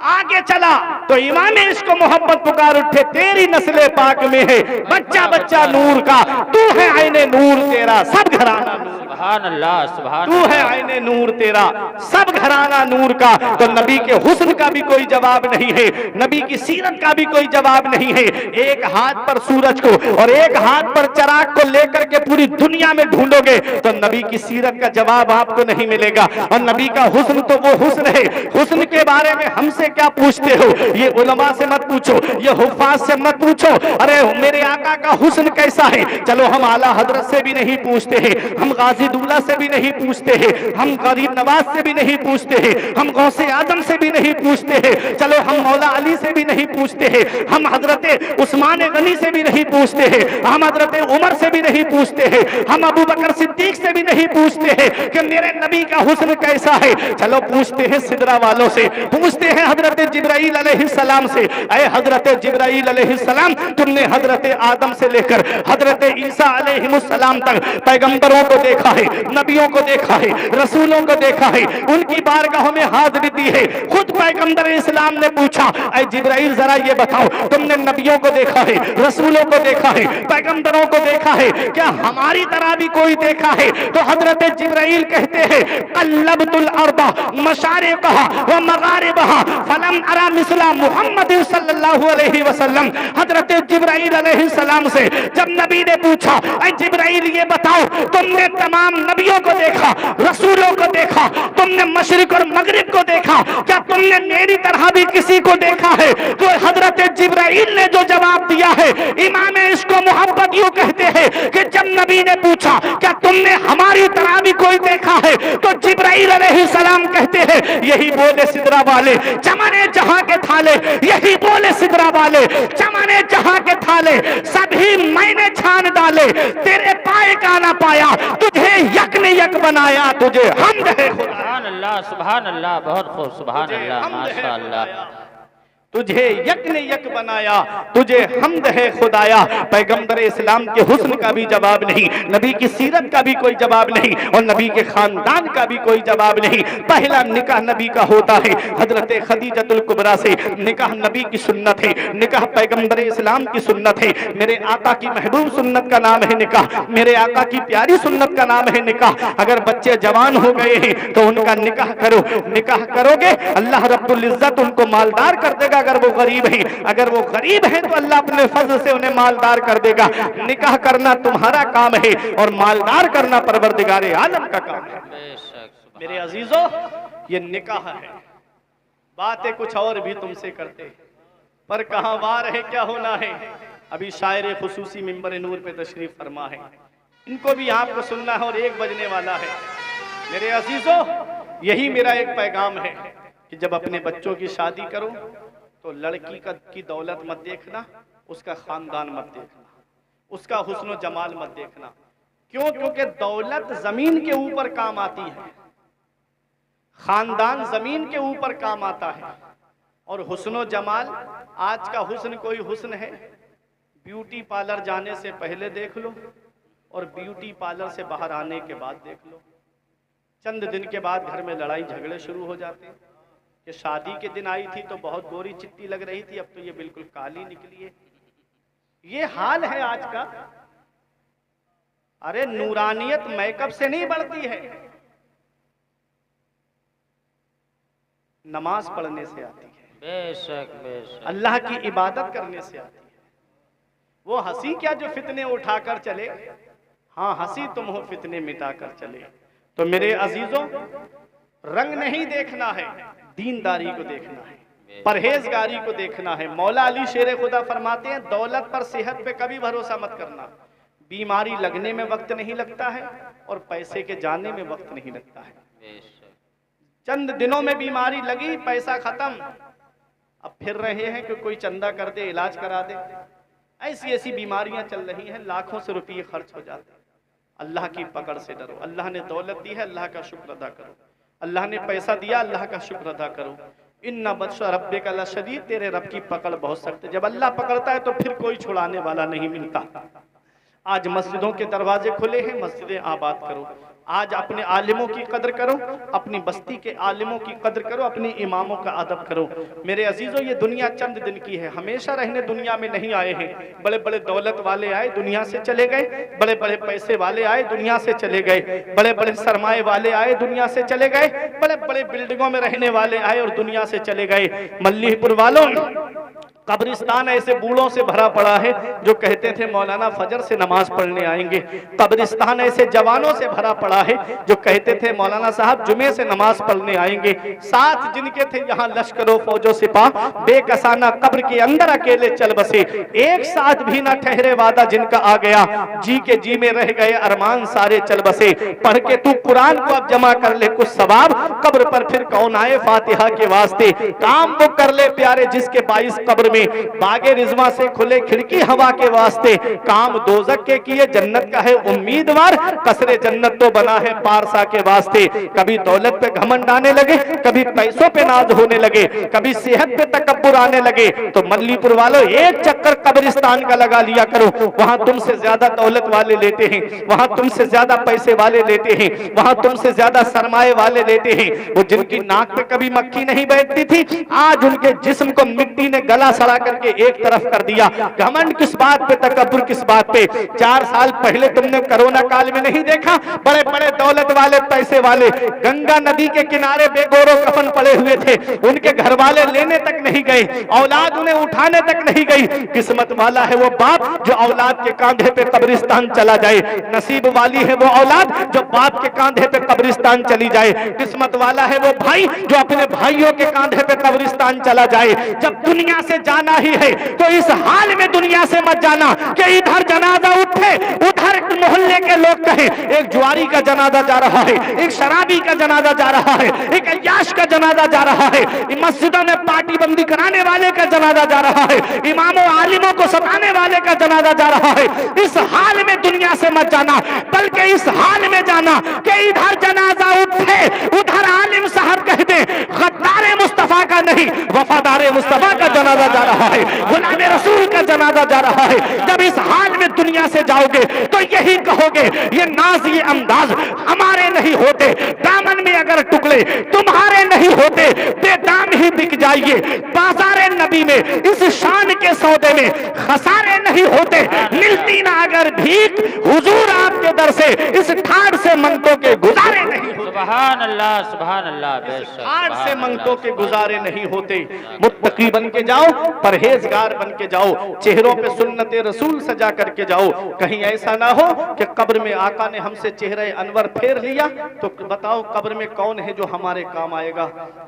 आगे चला, तो इमाम इश्क मोहब्बत पुकार उठे, तेरी नस्ले पाक में है बच्चा बच्चा नूर का, तू है आईने नूर तेरा सब घराना नूर, सुभान अल्लाह, सुभान तू है आईने नूर तेरा सब घराना नूर का। तो नबी के हुस्न का भी कोई जवाब नहीं है, नबी की सीरत का भी कोई जवाब नहीं है। एक हाथ पर सूरज को और एक हाथ पर चिराग को लेकर के पूरी दुनिया में ढूंढोगे तो नबी की सीरत का जवाब आपको नहीं मिलेगा। और नबी का हुस्न तो वो हुस्न है, हुस्न के बारे में हमसे क्या पूछते हो, ये उलमा से मत पूछो, ये हुफ्फाज से मत पूछो, अरे मेरे आका का हुस्न कैसा है, चलो हम आला हजरत से भी नहीं पूछते हैं, हम गाजी दूल्हा से भी नहीं पूछते हैं, हम गरीब नवाज से भी नहीं पूछते हैं, हम गौसे आजम से भी नहीं पूछते हैं, चलो हम मौला अली से भी नहीं पूछते हैं, हम हजरत उस्मान गनी से भी नहीं पूछते हैं, हम हजरत उमर से भी नहीं पूछते हैं, हम अबू बकर सिद्दीक से भी नहीं पूछते हैं कि मेरे नबी का हुस्न कैसा है, चलो पूछते हैं सिदरा वालों से, पूछते हैं हजरत जिब्राइल अलैहिस्सलाम से। ऐ हजरत जिब्राइल अलैहिस्सलाम, तुमने हजरत आदम से लेकर हजरत ईसा अलैहिस्सलाम तक पैगंबरों को देखा है, नबियों को देखा है, रसूलों को देखा है, उनकी बारगाहों में हाजिरी दी है। खुद पैगंबर इस्लाम ने पूछा, ऐ जिब्राइल जरा ये बताओ, तुमने नबियों को देखा है, रसूलों को देखा है, पैगंबरों को देखा है, क्या हमारी तरह भी कोई देखा है? तो हजरत जिब्राइल कहते हैं, कल्लबतुल अर्दा मशारिक़हा व मगारिबहा फलम अरा मिसला मुहम्मद सल्लल्लाहु अलैहि वसल्लम। हजरत जिब्राइल अलैहिस्सलाम से जब नबी ने पूछा, ऐ जिब्राइल ये बताओ, तुमने तमाम नबियों को देखा, रसूलों को देखा, तुमने मशरिक और मगरिब को देखा, क्या तुमने मेरी तरह भी किसी को देखा है? तो हजरत जिब्राइल ने जो जवाब दिया है, इमाम इसको मोहब्बत यूं कहते हैं कि जब नबी ने पूछा क्या तुमने हमारी तरह भी कोई देखा है, तो जिब्राइल अलैहिस्सलाम कहते हैं, यही बोले सिदरा वाले चमने जहां के थाले, यही बोले सिदरा वाले चमने जहां के थाले, सभी मैंने छान डाले, तेरे पाए का ना पाया, तुझे यक ने यक बनाया, तुझे हमद है खुदा। सुभान अल्लाह, सुभान अल्लाह, बहुत खूब, सुभान अल्लाह, माशाअल्लाह। तुझे यक ने यक बनाया, तुझे हमद है खुदाया। पैगंबर इस्लाम के हुस्न का भी जवाब नहीं, नबी की सीरत का भी कोई जवाब नहीं और नबी के खानदान का भी कोई जवाब नहीं। पहला निकाह नबी का होता है हजरत खदीजतुल कुबरा से। निकाह नबी की सुन्नत है, निकाह पैगंबर इस्लाम की सुन्नत है। मेरे आका की महबूब सुन्नत का नाम है निकाह, मेरे आका की प्यारी सुन्नत का नाम है निकाह। अगर बच्चे जवान हो गए हैं तो उनका निकाह करो, निकाह करोगे अल्लाह रब्बुल इज्जत उनको मालदार कर देगा। अगर वो गरीब हैं, अगर वो गरीब हैं तो अल्लाह अपने फजल से उन्हें मालदार कर देगा। निकाह करना तुम्हारा काम है और मालदार करना परवरदिगारे आलम का काम है। मेरे अजीजों, ये निकाह है। बातें कुछ और भी तुमसे करते पर कहां वार है क्या होना है। अभी शायर खुसूसी मिंबर नूर पे तशरीफ फरमा है, इनको भी आपको सुनना है और 1 बजने वाला है। मेरे अजीजों, यही मेरा एक पैगाम है कि जब अपने बच्चों की शादी करो तो लड़की की दौलत मत देखना, उसका खानदान मत देखना, उसका हुस्न जमाल मत देखना। क्यों? क्योंकि दौलत जमीन के ऊपर काम आती है, खानदान जमीन के ऊपर काम आता है। और हुस्न जमाल, आज का हुस्न कोई हुस्न है, ब्यूटी पार्लर जाने से पहले देख लो और ब्यूटी पार्लर से बाहर आने के बाद देख लो। चंद दिन के बाद घर में लड़ाई झगड़े शुरू हो जाते हैं कि शादी के दिन आई थी तो बहुत गोरी चिट्टी लग रही थी, अब तो ये बिल्कुल काली निकली है। ये हाल है आज का। अरे नूरानियत मेकअप से नहीं बढ़ती है, नमाज पढ़ने से आती है, बेशक बेशक, अल्लाह की इबादत करने से आती है। वो हंसी क्या जो फितने उठाकर चले, हाँ हंसी तुम हो फितने मिटाकर चले। तो मेरे अजीजों, रंग नहीं देखना है, दीनदारी को देखना है। परहेजगारी को देखना है। मौला अली शेर खुदा फरमाते हैं, दौलत पर सेहत पे कभी भरोसा मत करना। बीमारी लगने में वक्त नहीं लगता है और पैसे के जाने में वक्त नहीं लगता है। चंद दिनों में बीमारी लगी, पैसा खत्म, अब फिर रहे हैं कि कोई चंदा कर दे, इलाज करा दे। ऐसी ऐसी बीमारियां चल रही हैं, लाखों से रुपये खर्च हो जाते हैं। अल्लाह की पकड़ से डरो। अल्लाह ने दौलत दी है, अल्लाह का शुक्र अदा करो। अल्लाह ने पैसा दिया, अल्लाह का शुक्र अदा करो। इन्ना बत्शा रब्बिका लशदीद, तेरे रब की पकड़ बहुत सख्त है। जब अल्लाह पकड़ता है तो फिर कोई छुड़ाने वाला नहीं मिलता। आज मस्जिदों के दरवाजे खुले हैं, मस्जिदें आबाद करो। आज अपने आलिमों की कदर करो, अपनी बस्ती के आलिमों की कदर करो, अपने इमामों का अदब करो। मेरे अजीजों, ये दुनिया चंद दिन की है, हमेशा रहने दुनिया में नहीं आए हैं। बड़े बड़े दौलत वाले आए, दुनिया से चले गए। बड़े बड़े पैसे वाले आए, दुनिया से चले गए। बड़े बड़े सरमाए वाले आए, दुनिया से चले गए। बड़े बड़े बिल्डिंगों में रहने वाले आए और दुनिया से चले गए। मल्लीपुर वालों, कब्रिस्तान ऐसे बूढ़ों से भरा पड़ा है जो कहते थे मौलाना फजर से नमाज पढ़ने आएंगे। कब्रिस्तान ऐसे जवानों से भरा पड़ा है जो कहते थे मौलाना साहब जुमे से नमाज पढ़ने आएंगे। साथ जिनके थे यहाँ लश्करों फौजों सिपाह, बेकसाना कब्र के अंदर अकेले चल बसे। एक साथ भी ना ठहरे वादा जिनका आ गया, जी के जी में रह गए अरमान सारे चल बसे। पढ़ के तू कुरान को अब जमा कर ले कुछ सवाब, कब्र पर फिर कौन आए फातिहा के वास्ते। काम वो कर ले प्यारे जिसके 22 कब्र बागे रिजवा से खुले खिड़की हवा के वास्ते। काम दोजक के किए जन्नत का है उम्मीदवार, कसरे जन्नत तो बना है पारसा के वास्ते। कभी दौलत पे घमंड आने लगे, कभी पैसों पे नाज होने लगे, कभी सेहत पे तकब्बुर आने लगे। तो मल्लीपुर वालों, एक चक्कर कब्रिस्तान का लगा लिया करो। वहां तुमसे ज्यादा दौलत वाले लेते हैं, वहां तुमसे ज्यादा पैसे वाले लेते हैं, वहां तुमसे ज्यादा सरमाए वाले लेते हैं। वो जिनकी नाक पे कभी मक्खी नहीं बैठती थी, आज उनके जिस्म को मिट्टी ने गला सड़ा करके एक तरफ कर दिया। घमंड किस बात पे, तकब्बुर किस बात पे। 4 साल पहले तुमने कोरोना काल में नहीं देखा, बड़े बड़े दौलत वाले पैसे वाले गंगा नदी के किनारे बेगौरो कफन पड़े हुए थे, उनके घर वाले लेने तक नहीं गए, औलाद उन्हें उठाने तक नहीं गई। किस्मत वाला है वो बाप जो औलाद के कांधे पे कब्रिस्तान चला जाए, नसीब वाली है वो औलाद जो बाप के कांधे पे कब्रिस्तान चली जाए। किस्मत वाला है वो भाई जो अपने भाइयों के कांधे पे कब्रिस्तान चला जाए। जब दुनिया से जाना ही है तो इस हाल में दुनिया से मत जाना कि इधर जनाजा उठे, उधर मोहल्ले के लोग कहें एक जुआरी का जनाजा जा रहा है, एक शराबी का जनाजा जा रहा है, एक अय्याश का जनाजा जा रहा है, मस्जिदों में पार्टी बंदी कराने वाले का जनाजा जा रहा है, इमामों आलिमों को सताने वाले का जनाजा जा रहा है। इस हाल में दुनिया से मत जाना, बल्कि इस हाल में जाना कि इधर जनाजा उठे, उधर आलिम साहब कहते गद्दारे मुस्तफा का नहीं, वफादारे मुस्तफा का जनाजा जा रहा है, गुलाम रसूल का जनाजा जा रहा है। जब इस हाल में दुनिया से जाओगे तो यही कहोगे ये नाज ये अंदाज हमारे नहीं होते, दामन में अगर टुकड़े तुम्हारे नहीं होते, बेदाम ही बिक जाइए। बाजारे नबी में इस शान के सौदे में खसारे नहीं होते, मिलती ना अगर भीख हुजूर आपके दर से, इस ठाड़ से मंगतों के गुजारे नहीं होते। सुभान अल्लाह, सुभान अल्लाह, ठाड़ से मंगतों के गुजारे नहीं होते। मुत्तकी बन के जाओ, परहेजगार बन के जाओ, चेहरों पे सुन्नते रसूल सजा करके जाओ। कहीं ऐसा ना हो कि कब्र में आका ने हमसे चेहरे अनवर फेर लिया तो बताओ कब्र में कौन है जो हमारे काम आएगा,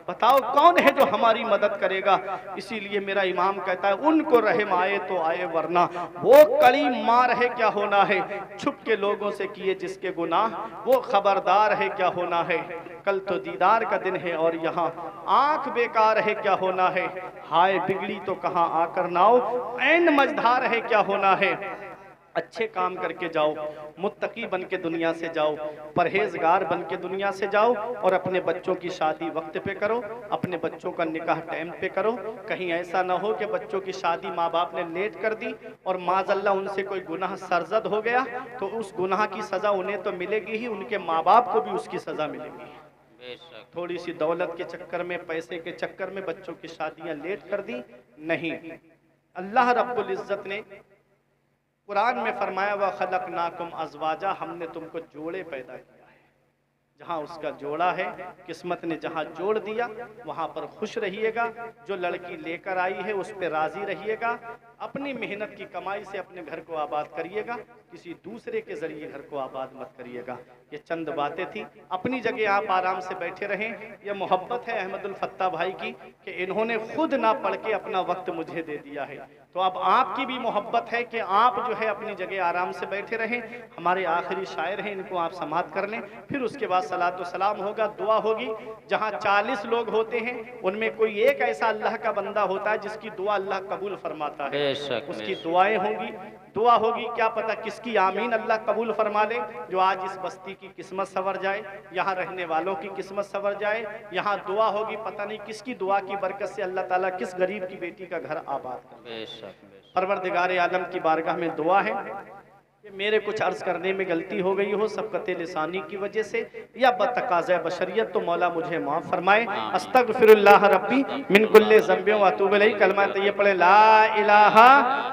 बताओ कौन है जो हमारी मदद करेगा। इसीलिए मेरा इमाम कहता है उनको रहम आए तो आए, वरना वो कड़ी मार है क्या होना है। छुप के लोगों से किए जिसके गुनाह, वो खबरदार है क्या होना है। कल तो दीदार का दिन है और यहाँ आंख बेकार है क्या होना है। हाय बिगड़ी तो कहाँ आकर नाओ, ऐन मझधार है क्या होना है। अच्छे काम करके जाओ, मुत्तकी बन के दुनिया से जाओ, परहेजगार बन के दुनिया से जाओ और अपने बच्चों की शादी वक्त पे करो, अपने बच्चों का निकाह टाइम पे करो। कहीं ऐसा ना हो कि बच्चों की शादी माँ बाप ने लेट कर दी और माज़अल्लाह उनसे कोई गुनाह सरजद हो गया तो उस गुनाह की सज़ा उन्हें तो मिलेगी ही, उनके माँ बाप को भी उसकी सज़ा मिलेगी। थोड़ी सी दौलत के चक्कर में, पैसे के चक्कर में बच्चों की शादियां लेट कर दी नहीं। अल्लाह रब्बुल इज्जत ने कुरान में फरमाया व खलकनाकुम अज़वाजा, हमने तुमको जोड़े पैदा किया है। जहाँ उसका जोड़ा है, किस्मत ने जहाँ जोड़ दिया वहाँ पर खुश रहिएगा। जो लड़की लेकर आई है उस पर राजी रहिएगा। अपनी मेहनत की कमाई से अपने घर को आबाद करिएगा, किसी दूसरे के जरिए घर को आबाद मत करिएगा। ये चंद बातें थी, अपनी जगह आप आराम से बैठे रहें। यह मोहब्बत है अहमदुल फत्ता भाई की कि इन्होंने खुद ना पढ़ के अपना वक्त मुझे दे दिया है। तो अब आपकी भी मोहब्बत है कि आप जो है अपनी जगह आराम से बैठे रहें। हमारे आखिरी शायर हैं, इनको आप समाअत कर लें, फिर उसके बाद सलातो सलाम होगा, दुआ होगी। जहाँ 40 लोग होते हैं उनमें कोई एक ऐसा अल्लाह का बंदा होता है जिसकी दुआ अल्लाह कबूल फरमाता है, उसकी दुआएं होंगी, दुआ होगी। क्या पता किसकी आमीन अल्लाह कबूल फरमा ले। जो आज इस बस्ती की किस्मत संवर जाए, यहाँ रहने वालों की किस्मत संवर जाए, यहाँ दुआ होगी, पता नहीं किसकी दुआ की बरकत से अल्लाह ताला किस गरीब की बेटी का घर आबाद करे। परवरदिगार आलम की बारगाह में दुआ है कि मेरे कुछ अर्ज करने में गलती हो गई हो सबकत लिसानी की वजह से या बतकाज़ा बशरियत, तो मौला मुझे माफ़ फरमाए। अस्तगफिरुल्लाह रब्बी मिन कुल्ले ज़ंबि व अतूबु इलैहि। कलमा तैयब पढ़े, ला इलाहा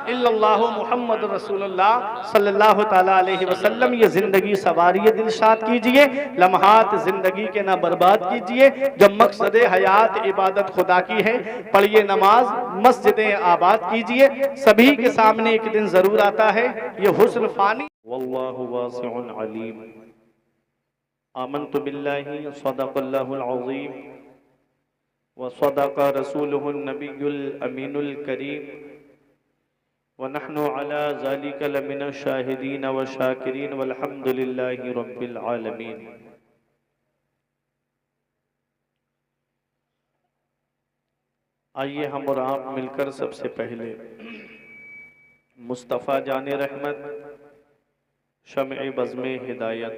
इल्लल्लाहु मुहम्मदुर रसूलुल्लाह सल्लल्लाहु ताला अलैहि वसल्लम। ये ज़िंदगी सवारिए दिलशाद कीजिए, लम्हात ज़िंदगी के ना बर्बाद कीजिए। जब मकसद हयात इबादत खुदा की है, पढ़िए नमाज, मस्जिदें आबाद कीजिए। सभी के सामने एक दिन ज़रूर आता है ये हुस्न फानी। वल्लाहु वासिउन अलीम। आमन्तु बिल्लाहि सदक़ल्लाहुल अज़ीम व सदक़ रसूलुहुन नबियुल अमीनुल करीम व नहनु अला ज़ालिका लमिनश शाहिदीन व शाकिरीन वल्हम्दुलिल्लाहि रब्बिल आलमीन। आइए हम और आप मिलकर सबसे पहले मुस्तफ़ा जाने रहमत, शम्ए बज़्मे हिदायत,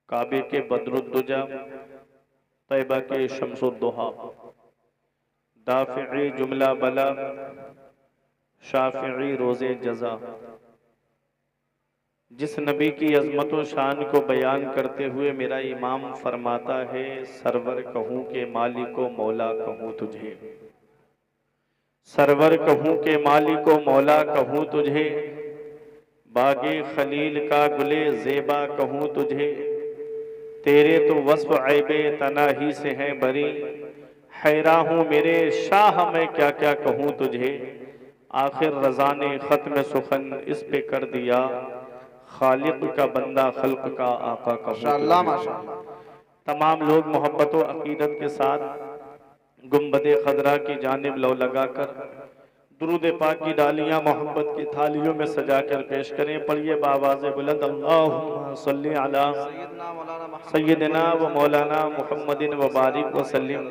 काबे के बदरुद्दुजा, तैबा के शम्सुद्दुहा, दाफ़िई जुमला बला, शाफ़िई रोज़े जज़ा, जिस नबी की अज़मत व शान को बयान करते हुए मेरा इमाम फरमाता है, सरवर कहूँ के मालिको मौला कहूँ तुझे, सरवर कहूँ के मालिको मौला कहूँ तुझे, बागे खलील का गुले ज़ेबा कहूँ तुझे, तेरे तो वस्फ़ ऐबे तना ही से हैं बरी, हैरा हूँ मेरे शाह मैं क्या क्या कहूँ तुझे। आखिर रज़ा ने ख़त्म सुखन इस पे कर दिया, खालिक का बंदा खल्क का आका कहूँ तुझे। तमाम लोग मोहब्बत व अक़ीदत के साथ गुंबदे खदरा की जानिब लो लगाकर दुरूद पाक की डालियां मोहब्बत की थालियों में सजाकर पेश करें। पढ़िए बावाज़े बुलंद, अल्लाहुम्मा सल्ली अला सय्यिदना व मौलाना मुहम्मदिन व बारिक व सल्लिम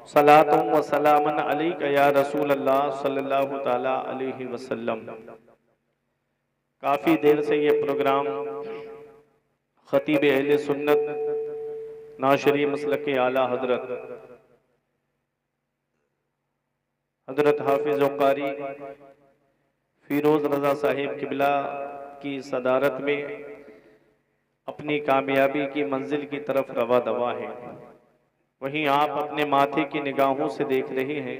सलातुम व सलामन अलैका या रसूल अल्लाह सल्लल्लाहु ताला अलैहि वसल्लम। काफ़ी देर से ये प्रोग्राम खतीब अहले सुन्नत नाशरी मसलक आला हजरत हाफिज कारी फिरोज रजा साहिब किबला की सदारत में अपनी कामयाबी की मंजिल की तरफ रवा दवा है। वहीं आप अपने माथे की निगाहों से देख रहे हैं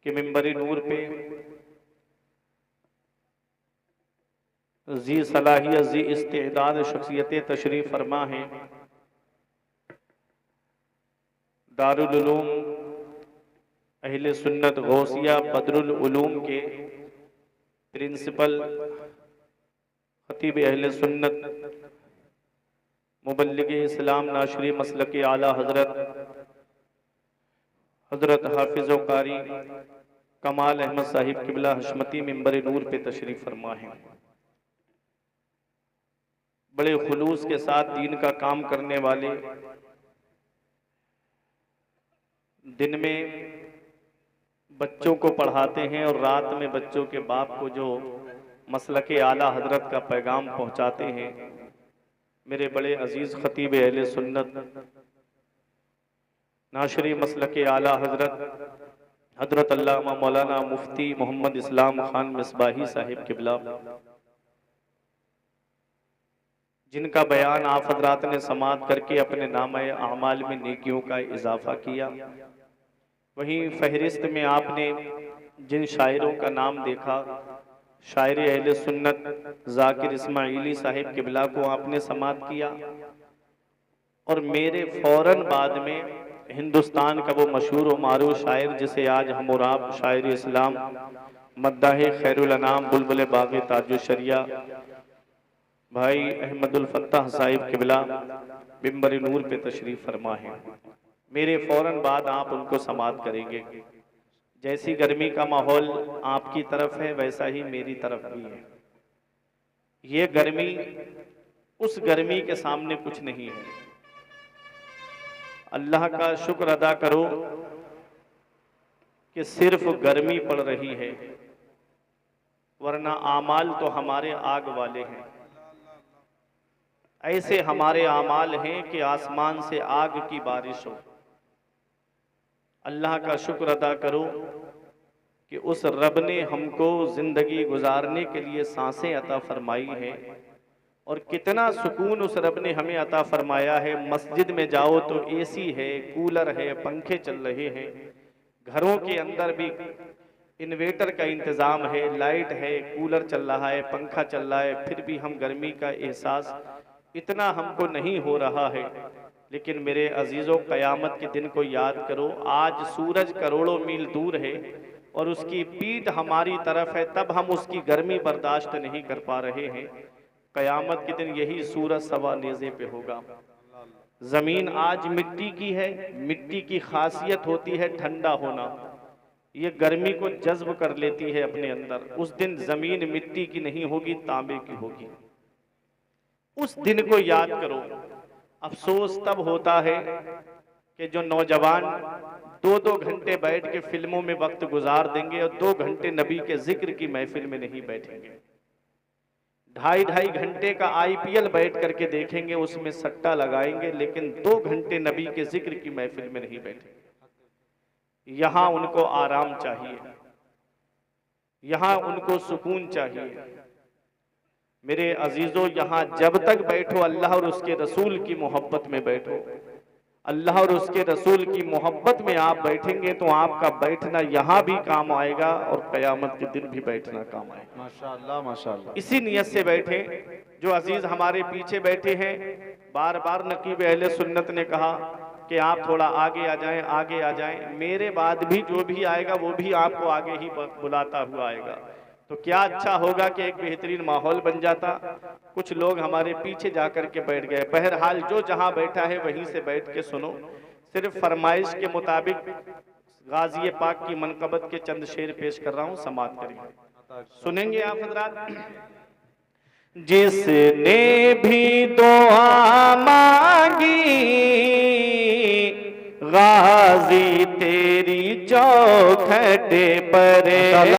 कि मिंबर नूर पे जी सलाहियत जी इस्तेदाद शख्सियतें तशरीफ फरमा हैं। दारुल उलूम अहले सुन्नत गौसिया बदरुल उलूम के प्रिंसिपल खतीब अहले सुन्नत मुबल्लिग इस्लाम नाशरी मसलक आला हजरत हाफिज कारी कमाल अहमद साहिब किबला हशमती मिंबर नूर पे तशरीफ फरमा है। बड़े खुलूस के साथ दीन का काम करने वाले, दिन में बच्चों को पढ़ाते हैं और रात में बच्चों के बाप को जो मसलक आला हजरत का पैगाम पहुंचाते हैं। मेरे बड़े अजीज खतीब अहले सुन्नत नाशरी मसलक आला हजरत अल्लामा मौलाना मुफ्ती मोहम्मद इस्लाम खान मिसबाही साहिब किबला, जिनका बयान आप हजरात ने समाअत करके अपने नामे आमाल में नेकियों का इजाफा किया। वहीं फहरिस्त में आपने जिन शायरों का नाम देखा, शायर अहले सुन्नत जाकिर इस्माइली साहिब किबला को आपने समाअत किया और मेरे फौरन बाद में हिंदुस्तान का वो मशहूर व मारूफ शायर जिसे आज हम और आप शायर इस्लाम मद्दाह खैरुल अनाम बुलबुल बाग़ ताजुल शरिया भाई अहमदुल फत्ताह साहिब किबला बिम्बर नूर पे तशरीफ फरमा है। मेरे फौरन बाद आप उनको समाअत करेंगे। जैसी गर्मी का माहौल आपकी तरफ है वैसा ही मेरी तरफ भी है। ये गर्मी उस गर्मी के सामने कुछ नहीं है। अल्लाह का शुक्र अदा करो कि सिर्फ गर्मी पड़ रही है, वरना आमाल तो हमारे आग वाले हैं। ऐसे हमारे आमाल हैं कि आसमान से आग की बारिश हो। अल्लाह का शुक्र अदा करो कि उस रब ने हमको जिंदगी गुजारने के लिए सांसें अता फरमाई है, और कितना सुकून उस रब ने हमें अता फरमाया है। मस्जिद में जाओ तो एसी है, कूलर है, पंखे चल रहे हैं, घरों के अंदर भी इन्वेटर का इंतज़ाम है, लाइट है, कूलर चल रहा है, पंखा चल रहा है, फिर भी हम गर्मी का एहसास इतना हमको नहीं हो रहा है। लेकिन मेरे अजीज़ों, क़यामत के दिन को याद करो। आज सूरज करोड़ों मील दूर है और उसकी पीठ हमारी तरफ है, तब हम उसकी गर्मी बर्दाश्त नहीं कर पा रहे हैं। क़यामत के दिन यही सूरज सवा नेज़े पे होगा। ज़मीन आज मिट्टी की है, मिट्टी की खासियत होती है ठंडा होना, ये गर्मी को जज्ब कर लेती है अपने अंदर। उस दिन ज़मीन मिट्टी की नहीं होगी, तांबे की होगी। उस दिन को याद करो। अफसोस तब होता है कि जो नौजवान 2-2 घंटे बैठ के फिल्मों में वक्त गुजार देंगे और 2 घंटे नबी के जिक्र की महफिल में नहीं बैठेंगे, 2.5 घंटे का IPL बैठ करके देखेंगे, उसमें सट्टा लगाएंगे, लेकिन 2 घंटे नबी के जिक्र की महफिल में नहीं बैठेंगे। यहाँ उनको आराम चाहिए, यहाँ उनको सुकून चाहिए। मेरे अजीजों, यहाँ जब तक बैठो अल्लाह और उसके रसूल की मोहब्बत में बैठो। अल्लाह और उसके रसूल की मोहब्बत में आप बैठेंगे तो आपका बैठना यहाँ भी काम आएगा और क़यामत के दिन भी बैठना काम आएगा। माशाअल्लाह माशाअल्लाह। इसी नियत से बैठे। जो अजीज हमारे पीछे बैठे हैं, बार बार नकीब अहले सुन्नत ने कहा कि आप थोड़ा आगे आ जाएं, आगे आ जाएं। मेरे बाद भी जो भी आएगा वो भी आपको आगे ही बुलाता हुआ आएगा। तो क्या अच्छा होगा कि एक बेहतरीन माहौल बन जाता। कुछ लोग हमारे पीछे जाकर के बैठ गए। बहरहाल जो जहां बैठा है वहीं से बैठ के सुनो। सिर्फ फरमाइश के मुताबिक गाजी पाक की मनकबत के चंद शेर पेश कर रहा हूं, समाअत करिए। सुनेंगे आप हजरात। जिसने भी दुआ मांगी गाजी तेरी चौखट पर